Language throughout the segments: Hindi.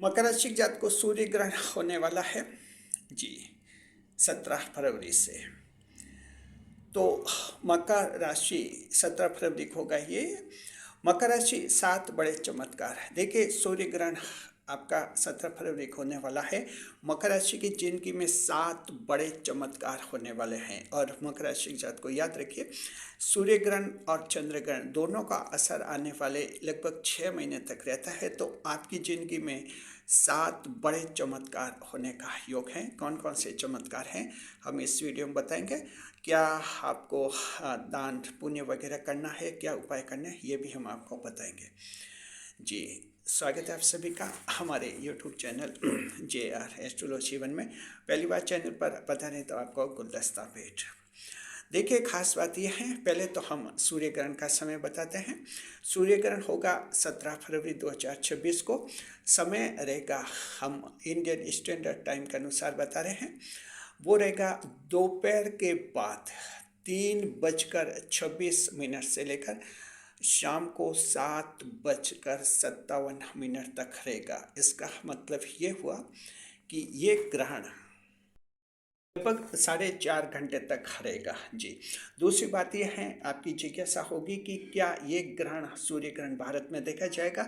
मकर राशि के जात को सूर्य ग्रहण होने वाला है जी 17 फरवरी से। तो मकर राशि 17 फरवरी को होगा ये। मकर राशि 7 बड़े चमत्कार है। देखिए सूर्य ग्रहण आपका 17 फरवरी को होने वाला है। मकर राशि की जिंदगी में 7 बड़े चमत्कार होने वाले हैं और मकर राशि के जात को याद रखिए सूर्य ग्रहण और चंद्र ग्रहण दोनों का असर आने वाले लगभग 6 महीने तक रहता है। तो आपकी जिंदगी में 7 बड़े चमत्कार होने का योग है। कौन कौन से चमत्कार हैं हम इस वीडियो में बताएंगे। क्या आपको दान पुण्य वगैरह करना है, क्या उपाय करना है, ये भी हम आपको बताएंगे जी। स्वागत है आप सभी का हमारे YouTube चैनल JR एस्ट्रोलॉजी 1 में। पहली बार चैनल पर पधारे तो आपको गुलदस्ता भेंट। देखिए खास बात यह है, पहले तो हम सूर्य ग्रहण का समय बताते हैं। सूर्य ग्रहण होगा 17 फरवरी 2026 को। समय रहेगा, हम इंडियन स्टैंडर्ड टाइम के अनुसार बता रहे हैं, वो रहेगा दोपहर के बाद 3:26 से लेकर शाम को 7:57 तक रहेगा। इसका मतलब ये हुआ कि ये ग्रहण लगभग 4.5 घंटे तक रहेगा जी। दूसरी बात यह है, आपकी जिज्ञासा होगी कि क्या ये ग्रहण सूर्य ग्रहण भारत में देखा जाएगा।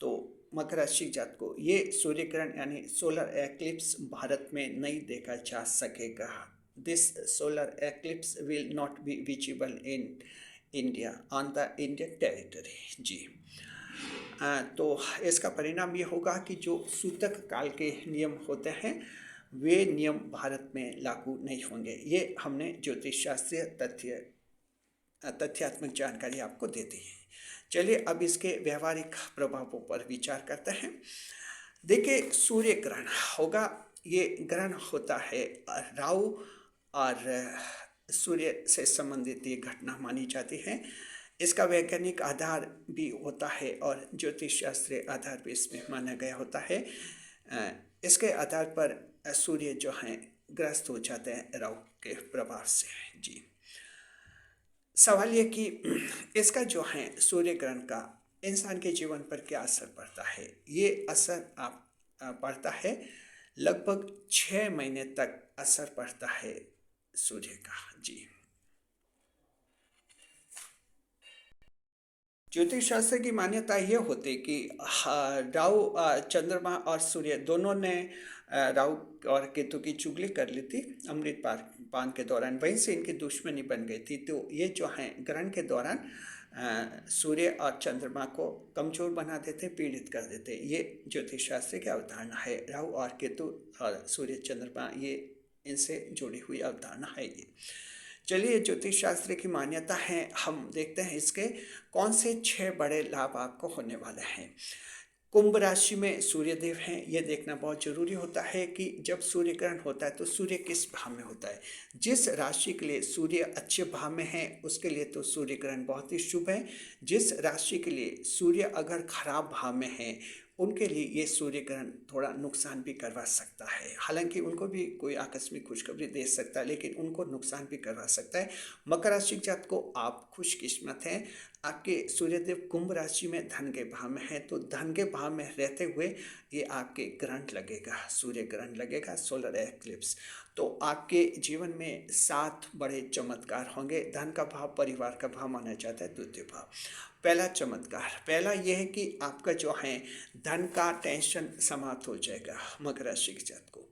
तो मकर राशि जात को ये सूर्य ग्रहण यानी सोलर एक्लिप्स भारत में नहीं देखा जा सकेगा। This solar eclipse will not be visible in India on the Indian territory जी। तो इसका परिणाम ये होगा कि जो सूतक काल के नियम होते हैं वे नियम भारत में लागू नहीं होंगे। ये हमने ज्योतिष शास्त्रीय तथ्यात्मक जानकारी आपको दे दी है। चलिए अब इसके व्यवहारिक प्रभावों पर विचार करते हैं। देखिए सूर्य ग्रहण होगा, ये ग्रहण होता है राहु और सूर्य से संबंधित ये घटना मानी जाती है। इसका वैज्ञानिक आधार भी होता है और ज्योतिष शास्त्रीय आधार भी इसमें माना गया होता है। इसके आधार पर सूर्य जो हैं ग्रस्त हो जाते हैं राहु के प्रभाव से जी। सवाल ये कि इसका जो है सूर्य ग्रहण का इंसान के जीवन पर क्या असर पड़ता है। ये असर पड़ता है लगभग 6 महीने तक असर पड़ता है सूर्य का जी। ज्योतिष शास्त्र की मान्यता ये होती कि राहु चंद्रमा और सूर्य दोनों ने राहु और केतु की चुगली कर ली थी अमृत पान के दौरान, वहीं से इनकी दुश्मनी बन गई थी। तो ये जो है ग्रहण के दौरान सूर्य और चंद्रमा को कमजोर बना देते, पीड़ित कर देते। ये ज्योतिष शास्त्र की अवधारणा है। राहु और केतु और सूर्य चंद्रमा ये इनसे जुड़ी हुई अवधारणा है ये। चलिए ज्योतिष शास्त्र की मान्यता है, हम देखते हैं इसके कौन से 6 बड़े लाभ आपको होने वाले हैं। कुंभ राशि में सूर्य देव हैं, ये देखना बहुत जरूरी होता है कि जब सूर्य ग्रहण होता है तो सूर्य किस भाव में होता है। जिस राशि के लिए सूर्य अच्छे भाव में है उसके लिए तो सूर्य ग्रहण बहुत ही शुभ है। जिस राशि के लिए सूर्य अगर खराब भाव में है उनके लिए ये सूर्य ग्रहण थोड़ा नुकसान भी करवा सकता है। हालांकि उनको भी कोई आकस्मिक खुशखबरी दे सकता है लेकिन उनको नुकसान भी करवा सकता है। मकर राशि जात को आप खुशकिस्मत हैं, आपके सूर्यदेव कुंभ राशि में धन के भाव में है। तो धन के भाव में रहते हुए ये आपके ग्रहण लगेगा, सूर्य ग्रहण लगेगा, सोलर एक्लिप्स। तो आपके जीवन में 7 बड़े चमत्कार होंगे। धन का भाव परिवार का भाव माना जाता है, द्वितीय भाव। पहला चमत्कार, पहला यह है कि आपका जो है धन का टेंशन समाप्त हो जाएगा। मकर राशि के जात को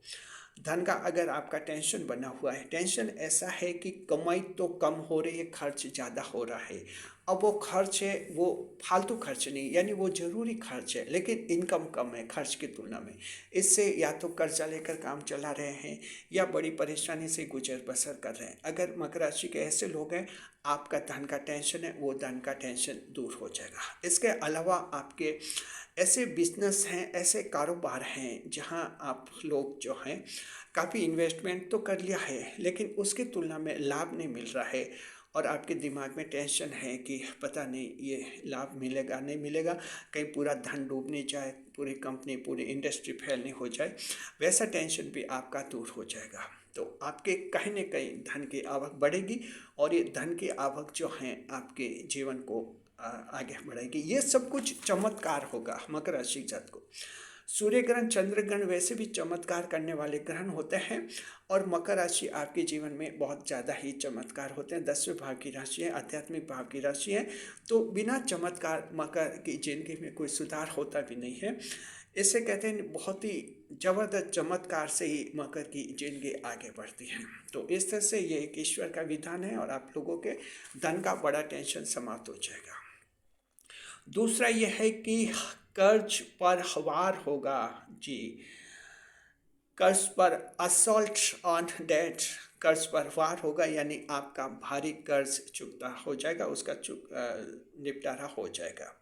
धन का अगर आपका टेंशन बना हुआ है, टेंशन ऐसा है कि कमाई तो कम हो रही है, खर्च ज़्यादा हो रहा है। अब वो खर्च है वो फालतू खर्च नहीं, यानी वो ज़रूरी खर्च है लेकिन इनकम कम है खर्च की तुलना में। इससे या तो कर्जा लेकर काम चला रहे हैं या बड़ी परेशानी से गुजर बसर कर रहे हैं। अगर मकर राशि के ऐसे लोग हैं, आपका धन का टेंशन है वो धन का टेंशन दूर हो जाएगा। इसके अलावा आपके ऐसे बिजनेस हैं, ऐसे कारोबार हैं जहां आप लोग जो हैं काफ़ी इन्वेस्टमेंट तो कर लिया है लेकिन उसकी तुलना में लाभ नहीं मिल रहा है और आपके दिमाग में टेंशन है कि पता नहीं ये लाभ मिलेगा नहीं मिलेगा, कहीं पूरा धन डूब नहीं जाए, पूरी कंपनी पूरी इंडस्ट्री फेल नहीं हो जाए। वैसा टेंशन भी आपका दूर हो जाएगा। तो आपके कहीं न कहीं धन की आवक बढ़ेगी और ये धन की आवक जो है आपके जीवन को आगे बढ़ाएगी। ये सब कुछ चमत्कार होगा मकर राशि जात को। सूर्य ग्रहण, चंद्र ग्रहण वैसे भी चमत्कार करने वाले ग्रहण होते हैं और मकर राशि आपके जीवन में बहुत ज़्यादा ही चमत्कार होते हैं। 10वें भाव की राशि है, आध्यात्मिक भाव की राशि है, तो बिना चमत्कार मकर की जिंदगी में कोई सुधार होता भी नहीं है। इसे कहते हैं बहुत ही जबरदस्त चमत्कार से ही मकर की जिंदगी आगे बढ़ती है। तो इस तरह से ये एक ईश्वर का विधान है और आप लोगों के धन का बड़ा टेंशन समाप्त हो जाएगा। दूसरा यह है कि कर्ज पर वार होगा जी। कर्ज पर असॉल्ट ऑन डेट, कर्ज पर वार होगा, यानी आपका भारी कर्ज चुकता हो जाएगा, उसका निपटारा हो जाएगा।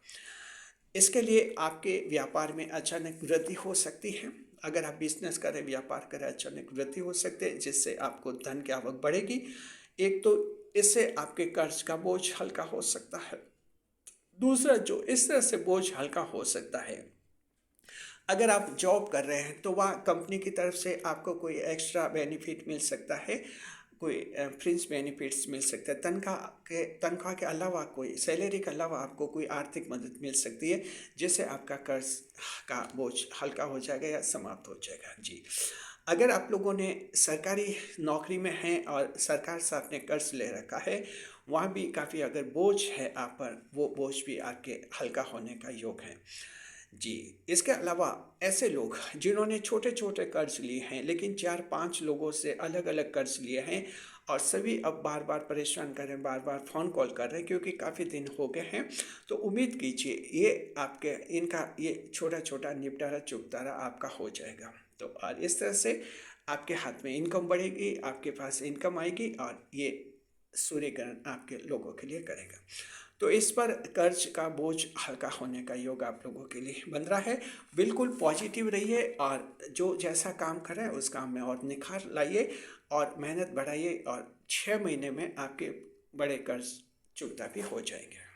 इसके लिए आपके व्यापार में अचानक वृद्धि हो सकती है। अगर आप बिजनेस करें, व्यापार करें, अचानक वृद्धि हो सकती है जिससे आपको धन की आवक बढ़ेगी। एक तो इससे आपके कर्ज का बोझ हल्का हो सकता है। दूसरा जो इस तरह से बोझ हल्का हो सकता है, अगर आप जॉब कर रहे हैं तो वहाँ कंपनी की तरफ से आपको कोई एक्स्ट्रा बेनिफिट मिल सकता है, कोई फ्रिंज बेनिफिट्स मिल सकता है। तनख्वाह के अलावा, कोई सैलरी के अलावा आपको कोई आर्थिक मदद मिल सकती है जिससे आपका कर्ज का बोझ हल्का हो जाएगा या समाप्त हो जाएगा जी। अगर आप लोगों ने सरकारी नौकरी में हैं और सरकार से आपने कर्ज ले रखा है, वहाँ भी काफ़ी अगर बोझ है आप पर, वो बोझ भी आपके हल्का होने का योग है जी। इसके अलावा ऐसे लोग जिन्होंने छोटे छोटे कर्ज लिए हैं लेकिन 4-5 लोगों से अलग अलग कर्ज लिए हैं और सभी अब बार बार परेशान कर रहे हैं, बार बार फ़ोन कॉल कर रहे हैं क्योंकि काफ़ी दिन हो गए हैं, तो उम्मीद कीजिए ये आपके इनका ये छोटा छोटा निपटारा चुकतारा आपका हो जाएगा। तो और इस तरह से आपके हाथ में इनकम बढ़ेगी, आपके पास इनकम आएगी और ये सूर्य ग्रहण आपके लोगों के लिए करेगा। तो इस पर कर्ज का बोझ हल्का होने का योग आप लोगों के लिए बन रहा है। बिल्कुल पॉजिटिव रहिए और जो जैसा काम कर रहे हैं उस काम में और निखार लाइए और मेहनत बढ़ाइए और 6 महीने में आपके बड़े कर्ज चुकता भी हो जाएंगे।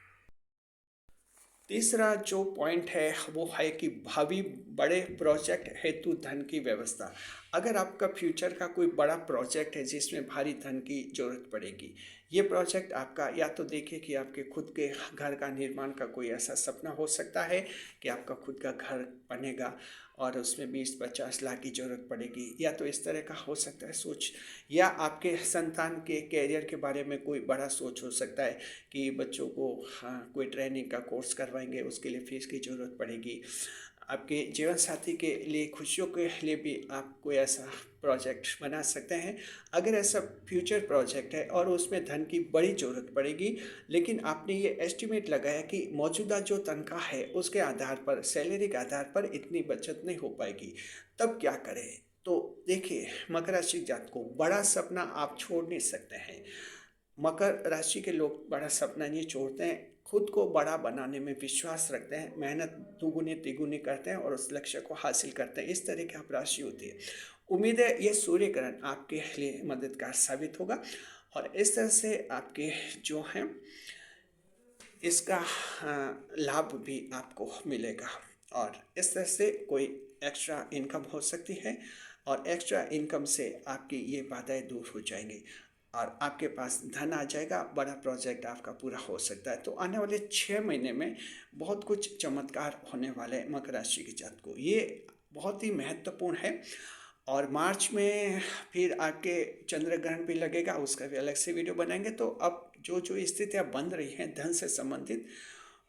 तीसरा जो पॉइंट है वो है कि भावी बड़े प्रोजेक्ट हेतु धन की व्यवस्था। अगर आपका फ्यूचर का कोई बड़ा प्रोजेक्ट है जिसमें भारी धन की ज़रूरत पड़ेगी, ये प्रोजेक्ट आपका, या तो देखिए कि आपके खुद के घर का निर्माण का कोई ऐसा सपना हो सकता है कि आपका खुद का घर बनेगा और उसमें 20-50 लाख की ज़रूरत पड़ेगी, या तो इस तरह का हो सकता है सोच, या आपके संतान के कैरियर के बारे में कोई बड़ा सोच हो सकता है कि बच्चों को कोई ट्रेनिंग का कोर्स करवाएंगे, उसके लिए फ़ीस की ज़रूरत पड़ेगी। आपके जीवन साथी के लिए खुशियों के लिए भी आप कोई ऐसा प्रोजेक्ट बना सकते हैं। अगर ऐसा फ्यूचर प्रोजेक्ट है और उसमें धन की बड़ी ज़रूरत पड़ेगी, लेकिन आपने ये एस्टिमेट लगाया कि मौजूदा जो तनख्वाह है उसके आधार पर, सैलरी के आधार पर इतनी बचत नहीं हो पाएगी, तब क्या करें? तो देखिए, मकर राशि जातक को बड़ा सपना आप छोड़ नहीं सकते हैं। मकर राशि के लोग बड़ा सपना नहीं छोड़ते हैं, खुद को बड़ा बनाने में विश्वास रखते हैं, मेहनत दुगुनी तिगुनी करते हैं और उस लक्ष्य को हासिल करते हैं। इस तरह की आप राशि होती है। उम्मीद है ये सूर्य ग्रहण आपके लिए मददगार साबित होगा और इस तरह से आपके जो हैं इसका लाभ भी आपको मिलेगा और इस तरह से कोई एक्स्ट्रा इनकम हो सकती है और एक्स्ट्रा इनकम से आपकी ये बाधाएं दूर हो जाएंगी और आपके पास धन आ जाएगा, बड़ा प्रोजेक्ट आपका पूरा हो सकता है। तो आने वाले 6 महीने में बहुत कुछ चमत्कार होने वाले हैं मकर राशि के जातक को, ये बहुत ही महत्वपूर्ण है। और मार्च में फिर आपके चंद्र ग्रहण भी लगेगा, उसका भी अलग से वीडियो बनाएंगे। तो अब जो जो स्थितियाँ बन रही हैं धन से संबंधित,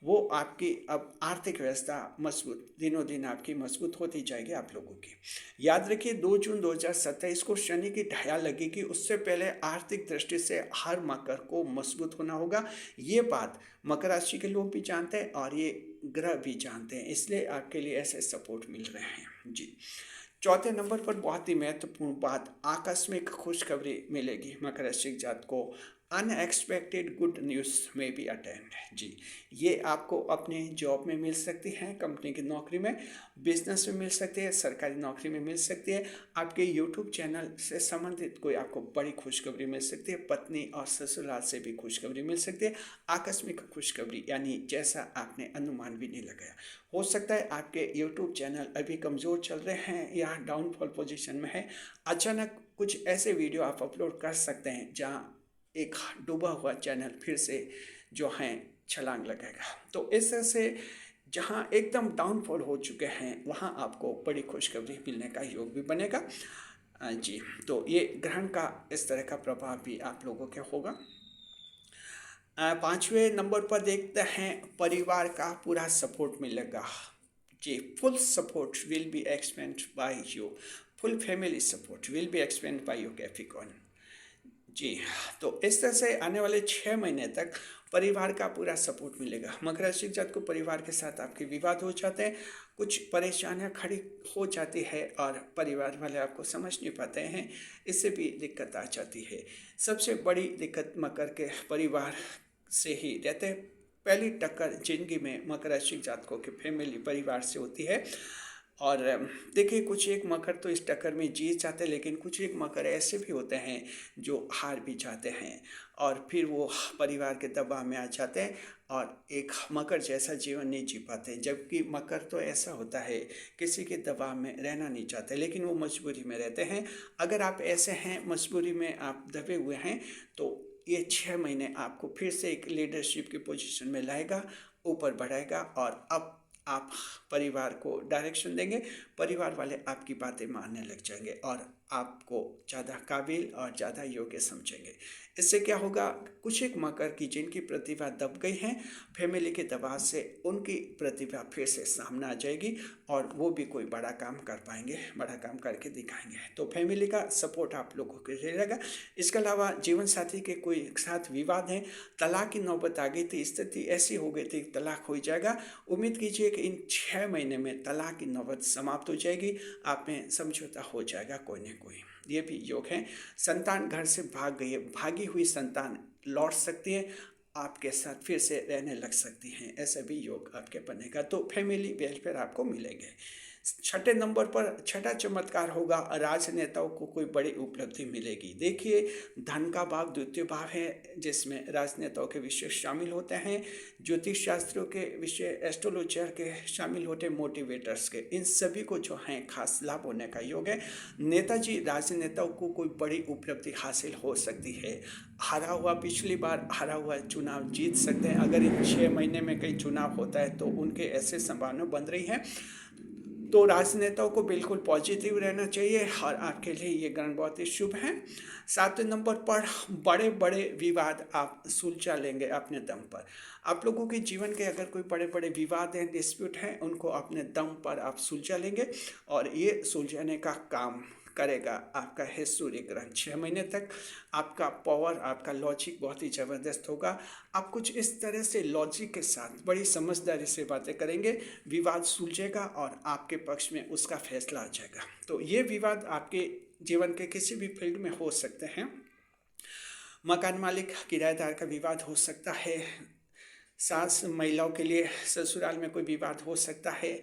वो आपकी अब आर्थिक व्यवस्था मजबूत, दिनों दिन आपकी मजबूत होती जाएगी आप लोगों की। याद रखिए 2 जून 2027 को शनि की ढाया लगेगी, उससे पहले आर्थिक दृष्टि से हर मकर को मजबूत होना होगा। ये बात मकर राशि के लोग भी जानते हैं और ये ग्रह भी जानते हैं, इसलिए आपके लिए ऐसे सपोर्ट मिल रहे हैं जी। चौथे नंबर पर बहुत ही महत्वपूर्ण बात, आकस्मिक खुशखबरी मिलेगी मकर राशि जातक को। अनएक्सपेक्टेड गुड न्यूज़ में बी अटेंड जी। ये आपको अपने जॉब में मिल सकती है, कंपनी की नौकरी में, बिजनेस में मिल सकती है, सरकारी नौकरी में मिल सकती है, आपके यूट्यूब चैनल से संबंधित कोई आपको बड़ी खुशखबरी मिल सकती है, पत्नी और ससुराल से भी खुशखबरी मिल सकती है। आकस्मिक खुशखबरी यानी जैसा आपने अनुमान भी नहीं लगाया। हो सकता है आपके यूट्यूब चैनल अभी कमज़ोर चल रहे हैं या डाउनफॉल पोजीशन में है, अचानक कुछ ऐसे वीडियो आप अपलोड कर सकते हैं जहाँ एक डूबा हुआ चैनल फिर से जो है छलांग लगेगा। तो इस तरह से जहाँ एकदम डाउनफॉल हो चुके हैं वहाँ आपको बड़ी खुशखबरी मिलने का योग भी बनेगा। जी, तो ये ग्रहण का इस तरह का प्रभाव भी आप लोगों के होगा। पाँचवें नंबर पर देखते हैं, परिवार का पूरा सपोर्ट मिलेगा। जी, full support will be expand by you, full family support will be expand by you Capricorn. जी, तो इस तरह से आने वाले 6 महीने तक परिवार का पूरा सपोर्ट मिलेगा। मकर राशि जात को परिवार के साथ आपके विवाद हो जाते हैं, कुछ परेशानियां खड़ी हो जाती है और परिवार वाले आपको समझ नहीं पाते हैं, इससे भी दिक्कत आ जाती है। सबसे बड़ी दिक्कत मकर के परिवार से ही रहते हैं। पहली टक्कर जिंदगी में मकर राशि जातकों के फैमिली परिवार से होती है। और देखिए, कुछ एक मकर तो इस टक्कर में जीत जाते हैं, लेकिन कुछ एक मकर ऐसे भी होते हैं जो हार भी जाते हैं और फिर वो परिवार के दबाव में आ जाते हैं और एक मकर जैसा जीवन नहीं जी पाते। जबकि मकर तो ऐसा होता है, किसी के दबाव में रहना नहीं चाहते, लेकिन वो मजबूरी में रहते हैं। अगर आप ऐसे हैं, मजबूरी में आप दबे हुए हैं, तो ये 6 महीने आपको फिर से एक लीडरशिप की पोजीशन में लाएगा, ऊपर बढ़ाएगा और अब आप परिवार को डायरेक्शन देंगे। परिवार वाले आपकी बातें मानने लग जाएंगे और आपको ज़्यादा काबिल और ज़्यादा योग्य समझेंगे। इससे क्या होगा, कुछ एक मकर की जिनकी प्रतिभा दब गई है, फैमिली के दबाव से उनकी प्रतिभा फिर से सामने आ जाएगी और वो भी कोई बड़ा काम कर पाएंगे, बड़ा काम करके दिखाएंगे। तो फैमिली का सपोर्ट आप लोगों को रहेगा। इसके अलावा जीवन साथी के कोई साथ विवाद है, तलाक की नौबत आ गई थी, स्थिति ऐसी हो गई थी तलाक हो जाएगा। उम्मीद कीजिए कि इन 6 महीने में तलाक की नौबत समाप्त हो जाएगी, आप में समझौता हो जाएगा कोई न कोई। ये भी योग है। संतान घर से भाग गई है, भागी हुई संतान लौट सकती है, आपके साथ फिर से रहने लग सकती हैं, ऐसा भी योग आपके बनेगा। तो फैमिली वेलफेयर आपको मिलेंगे। छठे नंबर पर छठा चमत्कार होगा, राजनेताओं को कोई बड़ी उपलब्धि मिलेगी। देखिए, धन का भाव द्वितीय भाव है, जिसमें राजनेताओं के विषय शामिल होते हैं, ज्योतिष शास्त्रों के विषय, एस्ट्रोलॉजर के शामिल होते हैं, मोटिवेटर्स के, इन सभी को जो हैं खास लाभ होने का योग है। नेताजी राजनेताओं को कोई बड़ी उपलब्धि हासिल हो सकती है। पिछली बार हारा हुआ चुनाव जीत सकते हैं। अगर इन 6 महीने में कई चुनाव होता है तो उनके ऐसे संभावना बन रही है। तो राजनेताओं को बिल्कुल पॉजिटिव रहना चाहिए और आपके लिए ये ग्रहण बहुत ही शुभ है। 7वें नंबर पर बड़े बड़े विवाद आप सुलझा लेंगे अपने दम पर। आप लोगों के जीवन के अगर कोई बड़े बड़े विवाद हैं, डिस्प्यूट हैं, उनको अपने दम पर आप सुलझा लेंगे और ये सुलझाने का काम करेगा आपका है सूर्य ग्रहण। 6 महीने तक आपका पावर, आपका लॉजिक बहुत ही ज़बरदस्त होगा। आप कुछ इस तरह से लॉजिक के साथ बड़ी समझदारी से बातें करेंगे, विवाद सुलझेगा और आपके पक्ष में उसका फैसला आ जाएगा। तो ये विवाद आपके जीवन के किसी भी फील्ड में हो सकते हैं। मकान मालिक किराएदार का विवाद हो सकता है, सास महिलाओं के लिए ससुराल में कोई विवाद हो सकता है,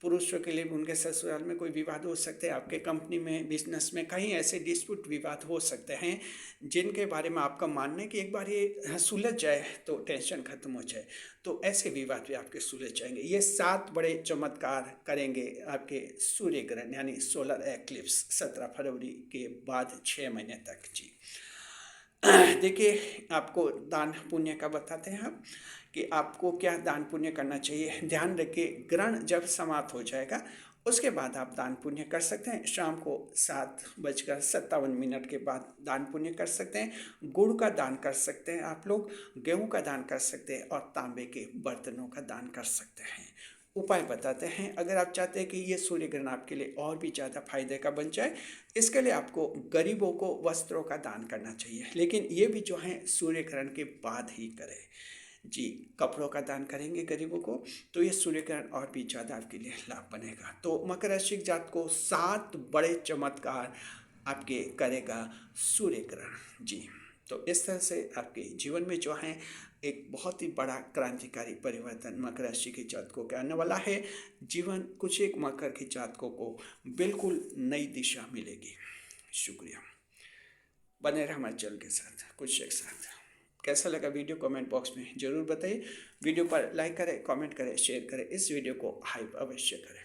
पुरुषों के लिए उनके ससुराल में कोई विवाद हो सकते हैं, आपके कंपनी में, बिजनेस में कहीं ऐसे डिस्प्यूट विवाद हो सकते हैं जिनके बारे में आपका मानना है कि एक बार ये सुलझ जाए तो टेंशन खत्म हो जाए। तो ऐसे विवाद भी आपके सुलझ जाएंगे। ये 7 बड़े चमत्कार करेंगे आपके सूर्य ग्रहण यानी सोलर एक्लिप्स 17 फरवरी के बाद 6 महीने तक। जी, देखिए, आपको दान पुण्य का बताते हैं हम कि आपको क्या दान पुण्य करना चाहिए। ध्यान रखिए, ग्रहण जब समाप्त हो जाएगा उसके बाद आप दान पुण्य कर सकते हैं। शाम को 7:57 के बाद दान पुण्य कर सकते हैं। गुड़ का दान कर सकते हैं, आप लोग गेहूं का दान कर सकते हैं और तांबे के बर्तनों का दान कर सकते हैं। उपाय बताते हैं। अगर आप चाहते हैं कि ये सूर्य ग्रहण आपके लिए और भी ज़्यादा फायदे का बन जाए, इसके लिए आपको गरीबों को वस्त्रों का दान करना चाहिए, लेकिन ये भी जो है सूर्य ग्रहण के बाद ही करें। जी, कपड़ों का दान करेंगे गरीबों को तो ये सूर्य ग्रहण और भी ज़्यादा आपके लिए लाभ बनेगा। तो मकर राशि जात को 7 बड़े चमत्कार आपके करेगा सूर्य ग्रहण। जी, तो इस तरह से आपके जीवन में जो है एक बहुत ही बड़ा क्रांतिकारी परिवर्तन मकर राशि के जातकों के आने वाला है। जीवन कुछ एक मकर के जातकों को बिल्कुल नई दिशा मिलेगी। शुक्रिया, बने रहे हमारे चैनल के साथ, कुछ एक साथ। कैसा लगा वीडियो कमेंट बॉक्स में ज़रूर बताइए। वीडियो पर लाइक करें, कमेंट करें, शेयर करें, इस वीडियो को हाइप अवश्य करें।